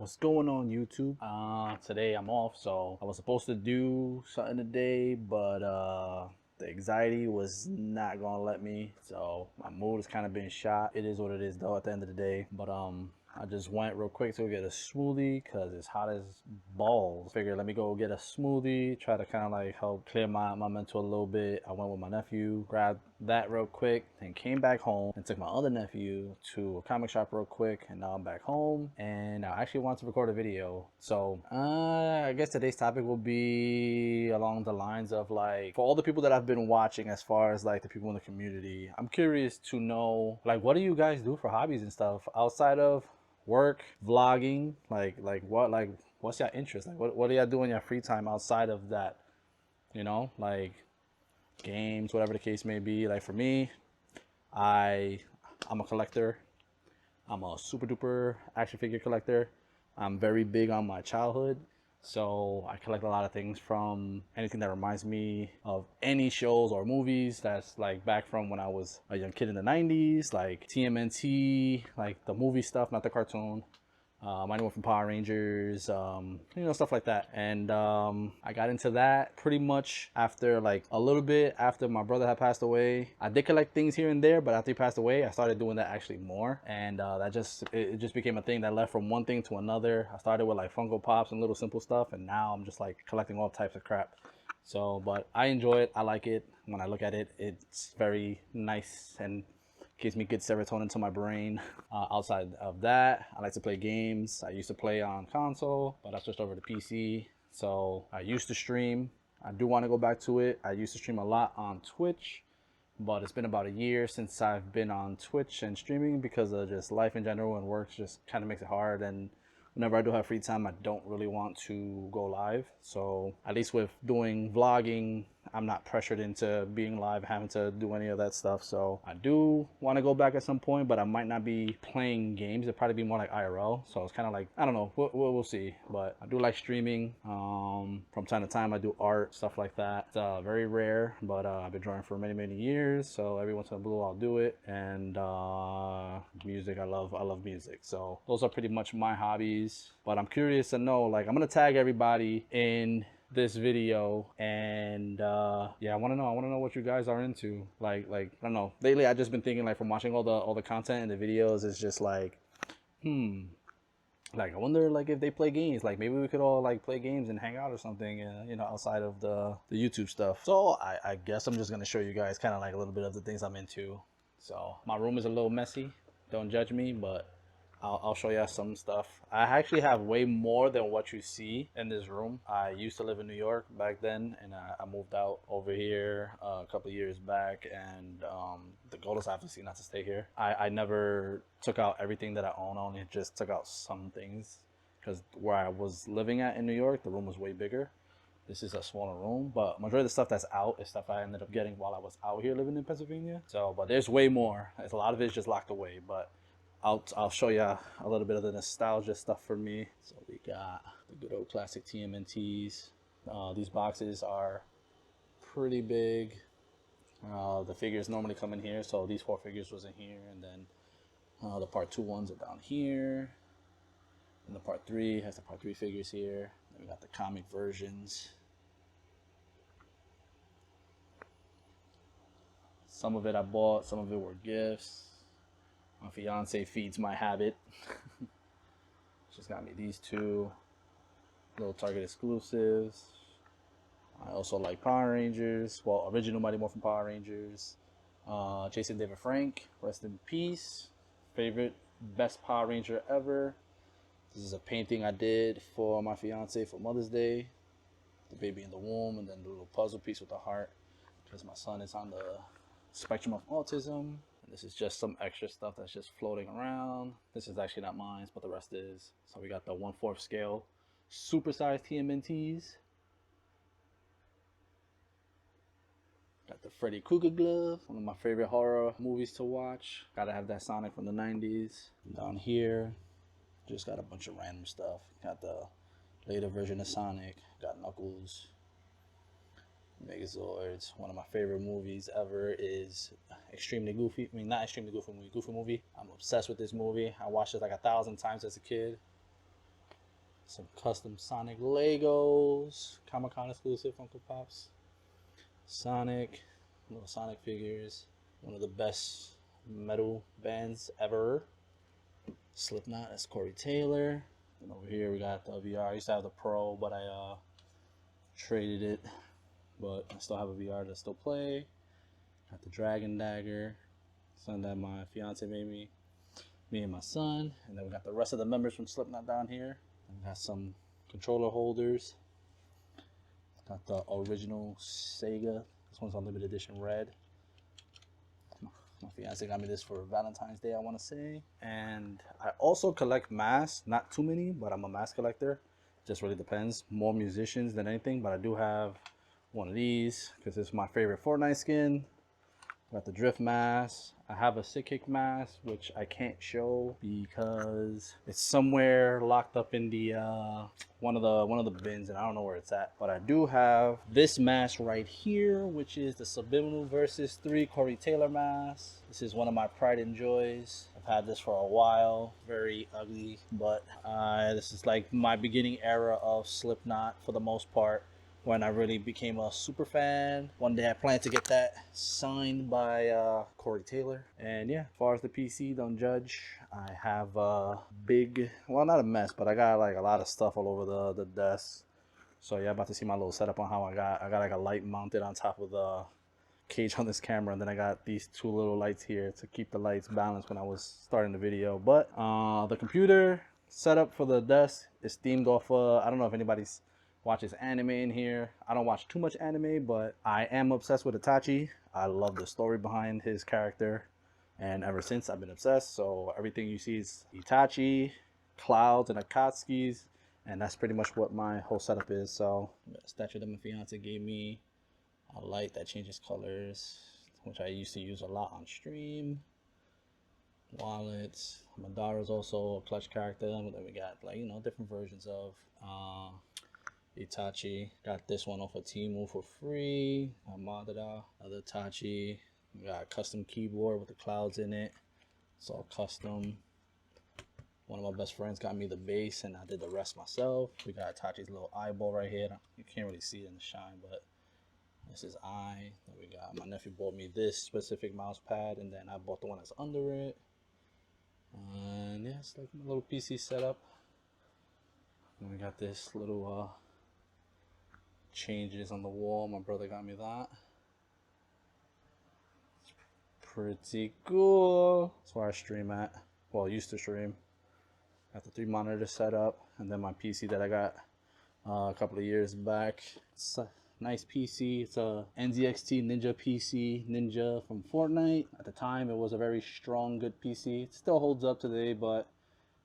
What's going on YouTube? Today I'm off, so I was supposed to do something today, but the anxiety was not gonna let me. So my mood has kind of been shot. It is what it is though at the end of the day. But I just went real quick to get a smoothie because it's hot as balls. Figured let me go get a smoothie, try to kind of like help clear my mental a little bit. I went with my nephew, grabbed that real quick, and came back home and took my other nephew to a comic shop real quick. And now I'm back home and I actually want to record a video. So I guess today's topic will be along the lines of like, for all the people that I've been watching, as far as like the people in the community, I'm curious to know like, what do you guys do for hobbies and stuff outside of work, vlogging? Like what's your interest? Like what do y'all do in your free time outside of that? Like games, whatever the case may be. Like for me, I I'm a collector. I'm a super duper action figure collector. I'm very big on my childhood. So I collect a lot of things, from anything that reminds me of any shows or movies that's like back from when I was a young kid in the 90s, like TMNT, like the movie stuff, not the cartoon. Anyone from Power Rangers, stuff like that. And I got into that pretty much after, like, a little bit after my brother had passed away. I did collect things here and there, but after he passed away, I started doing that actually more. And it just became a thing that led from one thing to another. I started with like Funko Pops and little simple stuff, and now I'm just like collecting all types of crap. So, but I enjoy it. I like it. When I look at it, it's very nice and gives me good serotonin to my brain. Outside of that, I like to play games. I used to play on console, but I switched over to PC. So I used to stream. I do want to go back to it. I used to stream a lot on Twitch, but it's been about a year since I've been on Twitch and streaming because of just life in general, and work just kind of makes it hard. And whenever I do have free time, I don't really want to go live. So at least with doing vlogging, I'm not pressured into being live, having to do any of that stuff. So I do want to go back at some point, but I might not be playing games. It'll probably be more like IRL. So it's kind of like, I don't know, we'll see. But I do like streaming. From time to time, I do art, stuff like that. It's very rare, but I've been drawing for many, many years. So every once in a blue, I'll do it. And music, I love music. So those are pretty much my hobbies. But I'm curious to know, like, I'm gonna tag everybody in this video, and yeah, I want to know what you guys are into. Like I don't know, lately I've just been thinking, like, from watching all the content and the videos, it's just like, like, I wonder, like, if they play games. Like, maybe we could all like play games and hang out or something, outside of the YouTube stuff. So I guess I'm just gonna show you guys kind of like a little bit of the things I'm into. So my room is a little messy, don't judge me, but I'll show you some stuff. I actually have way more than what you see in this room. I used to live in New York back then, and I moved out over here a couple of years back. And the goal is obviously not to stay here. I never took out everything that I own. I only just took out some things, because where I was living at in New York, the room was way bigger. This is a smaller room, but majority of the stuff that's out is stuff I ended up getting while I was out here living in Pennsylvania. So, but there's way more. A lot of it's just locked away, but I'll show you a little bit of the nostalgia stuff for me. So we got the good old classic TMNTs. These boxes are pretty big. The figures normally come in here, so these 4 figures was in here, and then the part 2 ones are down here, and the part 3 has the part 3 figures here. Then we got the comic versions. Some of it I bought, some of it were gifts. My fiance feeds my habit. She's got me these 2 little Target exclusives. I also like Power Rangers. Well, original Mighty Morphin Power Rangers. Jason David Frank, rest in peace. Favorite, best Power Ranger ever. This is a painting I did for my fiance for Mother's Day. The baby in the womb, and then the little puzzle piece with the heart, because my son is on the spectrum of autism. And this is just some extra stuff that's just floating around. This is actually not mine, but the rest is. So we got the 1/4 scale supersized TMNTs. Got the Freddy Krueger glove, one of my favorite horror movies to watch. Gotta have that Sonic from the 90s. Down here, just got a bunch of random stuff. Got the later version of Sonic. Got Knuckles, Megazords. One of my favorite movies ever is Extremely Goofy. I mean, not Extremely Goofy movie, Goofy movie. I'm obsessed with this movie. I watched it like 1,000 times as a kid. Some custom Sonic Legos, Comic-Con exclusive Funko Pops. Sonic, little Sonic figures. One of the best metal bands ever. Slipknot, that's Corey Taylor. And over here we got the VR. I used to have the Pro, but I traded it. But I still have a VR to still play. Got the Dragon Dagger, something that my fiance made me and my son. And then we got the rest of the members from Slipknot down here. And we got some controller holders. Got the original Sega. This one's on limited edition red. My fiance got me this for Valentine's Day, I want to say. And I also collect masks. Not too many, but I'm a mask collector. Just really depends. More musicians than anything, but I do have one of these because it's my favorite Fortnite skin. Got the drift mask. I have a sick kick mask, which I can't show because it's somewhere locked up in the one of the bins, and I don't know where it's at. But I do have this mask right here, which is the Subliminal Versus 3 Corey Taylor mask. This is one of my pride and joys. I've had this for a while. Very ugly, but this is like my beginning era of Slipknot for the most part, when I really became a super fan. One day I plan to get that signed by Corey Taylor. And yeah, as far as the PC, don't judge. I have a big, well, not a mess, but I got like a lot of stuff all over the desk. So yeah, about to see my little setup on how I got like a light mounted on top of the cage on this camera, and then I got these two little lights here to keep the lights balanced when I was starting the video. But the computer setup for the desk is themed off I don't know if anybody's watches anime in here. I don't watch too much anime, but I am obsessed with Itachi. I love the story behind his character, and ever since I've been obsessed. So everything you see is Itachi, Clouds, and Akatsuki's, and that's pretty much what my whole setup is. So the statue that my fiance gave me, a light that changes colors, which I used to use a lot on stream. Wallets. Madara's also a clutch character. And then we got, like, you know, different versions of Itachi. Got this one off of Temu for free. Madara, other Itachi. We got a custom keyboard with the clouds in it. It's all custom. One of my best friends got me the base, and I did the rest myself. We got Itachi's little eyeball right here. You can't really see it in the shine, but this is eye. Then we got, my nephew bought me this specific mouse pad, and then I bought the one that's under it. And yeah, it's like my little PC setup. And we got this little changes on the wall. My brother got me that. Pretty cool. That's where I stream at. Well, used to stream. Got the 3 monitors set up, and then my PC that I got a couple of years back. It's a nice PC. It's a NZXT Ninja PC, Ninja from Fortnite. At the time, it was a very strong, good PC. It still holds up today, but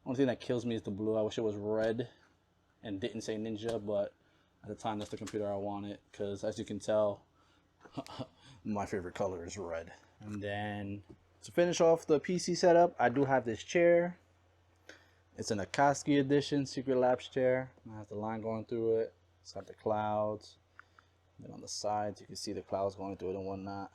the only thing that kills me is the blue. I wish it was red and didn't say Ninja, but at the time, that's the computer I wanted, because as you can tell, my favorite color is red. And then to finish off the PC setup, I do have this chair. It's an Akatsuki edition Secret Labs chair. It has the line going through it. It's got the clouds. Then on the sides, you can see the clouds going through it and whatnot.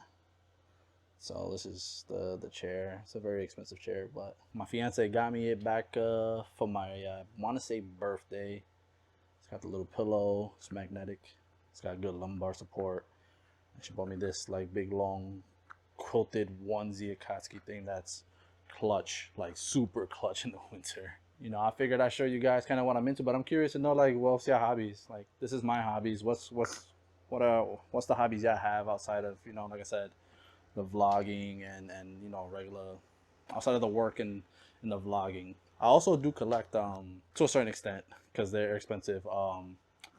So this is the chair. It's a very expensive chair, but my fiance got me it back for my, I want to say, birthday. It's got the little pillow. It's magnetic. It's got good lumbar support. And she bought me this like big long quilted onesie Akatsuki thing that's clutch, like super clutch in the winter. You know, I figured I'd show you guys kind of what I'm into, but I'm curious to know, like, well, what's your hobbies? Like, this is my hobbies. What's the hobbies y'all have outside of, you know, like I said, the vlogging and you know, regular, outside of the work and the vlogging. I also do collect to a certain extent, because they're expensive,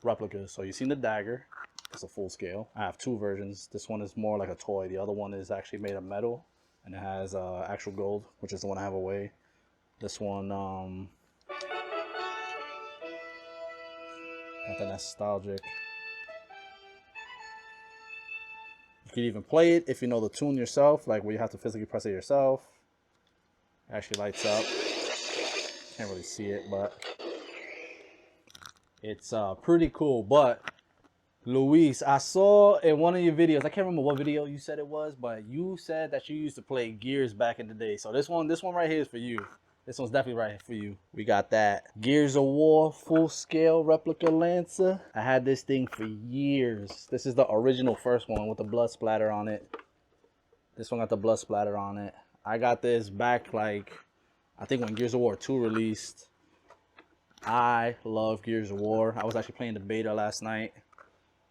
replicas. So you've seen the dagger. It's a full scale. I have 2 versions. This one is more like a toy. The other one is actually made of metal, and it has actual gold, which is the one I have away. This one got that nostalgic. You can even play it if you know the tune yourself, like where you have to physically press it yourself. It actually lights up. Can't really see it, but it's pretty cool. But Luis, I saw in one of your videos, I can't remember what video you said it was, but you said that you used to play Gears back in the day. So this one right here is for you. This one's definitely right for you. We got that Gears of War full scale replica Lancer. I had this thing for years. This is the original first one with the blood splatter on it. This one got the blood splatter on it. I got this back like, I think when Gears of War 2 released. I love Gears of War. I was actually playing the beta last night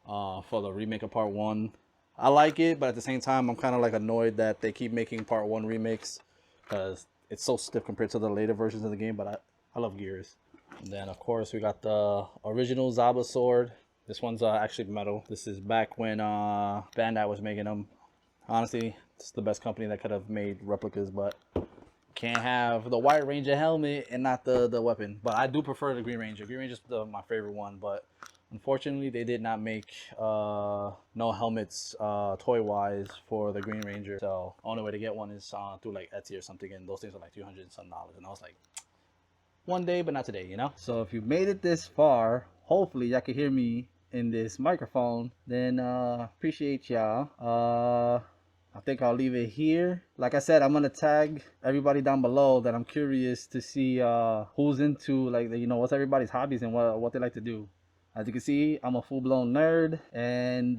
for the remake of Part 1. I like it, but at the same time, I'm kind of like annoyed that they keep making Part 1 remakes because it's so stiff compared to the later versions of the game, but I love Gears. And then, of course, we got the original Zaba sword. This one's actually metal. This is back when Bandai was making them. Honestly, it's the best company that could have made replicas, but can't have the White Ranger helmet and not the weapon. But I do prefer the Green Ranger. Green Ranger's my favorite one, but unfortunately they did not make no helmets toy wise for the Green Ranger. So only way to get one is through like Etsy or something, and those things are like $200 and some. And I was like, one day but not today, you know. So if you made it this far, hopefully y'all can hear me in this microphone, then appreciate y'all. I think I'll leave it here. Like I said, I'm gonna tag everybody down below that I'm curious to see who's into, like, you know, what's everybody's hobbies and what they like to do. As you can see, I'm a full-blown nerd, and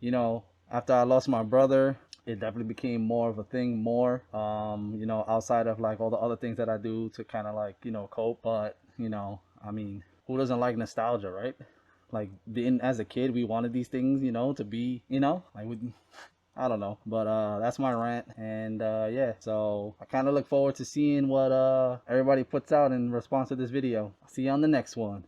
you know, after I lost my brother, it definitely became more of a thing, you know, outside of like all the other things that I do to kind of like, you know, cope. But you know, I mean, who doesn't like nostalgia, right? Like, being as a kid, we wanted these things, you know, to be, you know, like I don't know, but that's my rant. And yeah, so I kind of look forward to seeing what everybody puts out in response to this video. I'll see you on the next one.